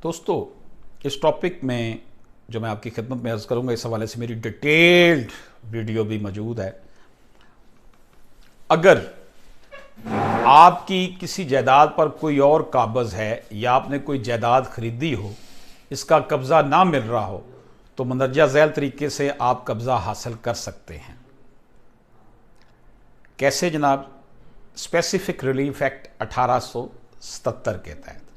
دوستو اس ٹاپک میں جو میں آپ کی خدمت میں عرض کروں گا اس حوالے سے میری ڈیٹیلڈ ویڈیو بھی موجود ہے۔ اگر آپ کی کسی جائیداد پر کوئی اور قابض ہے یا آپ نے کوئی جائیداد خریدی ہو، اس کا قبضہ نہ مل رہا ہو تو مندرجہ ذیل طریقے سے آپ قبضہ حاصل کر سکتے ہیں۔ کیسے جناب؟ اسپیسیفک ریلیف ایکٹ 1877 کے تحت۔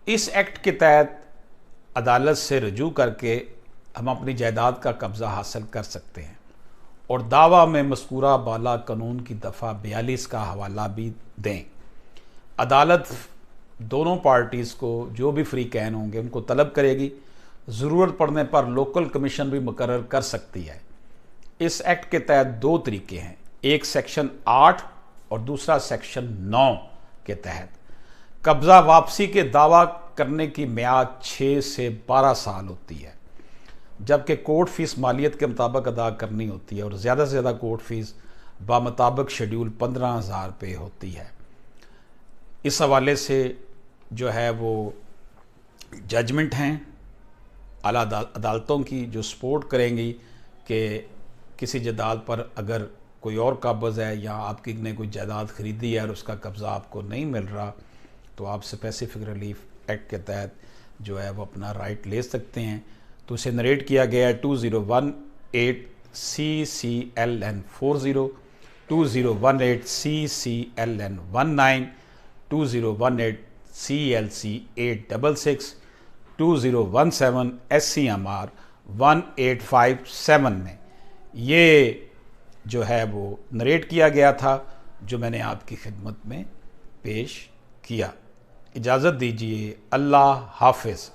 اس ایکٹ کے تحت عدالت سے رجوع کر کے ہم اپنی جائیداد کا قبضہ حاصل کر سکتے ہیں، اور دعویٰ میں مذکورہ بالا قانون کی دفعہ 42 کا حوالہ بھی دیں۔ عدالت دونوں پارٹیز کو جو بھی فریقین ہوں گے ان کو طلب کرے گی، ضرورت پڑنے پر لوکل کمیشن بھی مقرر کر سکتی ہے۔ اس ایکٹ کے تحت دو طریقے ہیں، ایک سیکشن 8 اور دوسرا سیکشن 9 کے تحت۔ قبضہ واپسی کے دعویٰ کرنے کی میعاد 6 سے 12 سال ہوتی ہے، جبکہ کورٹ فیس مالیت کے مطابق ادا کرنی ہوتی ہے، اور زیادہ سے زیادہ کورٹ فیس بمطابق شیڈول 15,000 روپے ہوتی ہے۔ اس حوالے سے جو ہے وہ ججمنٹ ہیں اعلیٰ عدالتوں کی جو سپورٹ کریں گی کہ کسی جائیداد پر اگر کوئی اور قابض ہے یا آپ کی نے کوئی جائیداد خریدی ہے اور اس کا قبضہ آپ کو نہیں مل رہا تو آپ اسپیسیفک ریلیف ایکٹ کے تحت جو ہے وہ اپنا رائٹ لے سکتے ہیں۔ تو اسے نریٹ کیا گیا ہے 2018 CCLN 40، 2018 CCLN 19، 2018 CLC 866، 2017 SCMR 1857 میں یہ جو ہے وہ نریٹ کیا گیا تھا، جو میں نے آپ کی خدمت میں پیش کیا۔ اجازت دیجیے، اللہ حافظ۔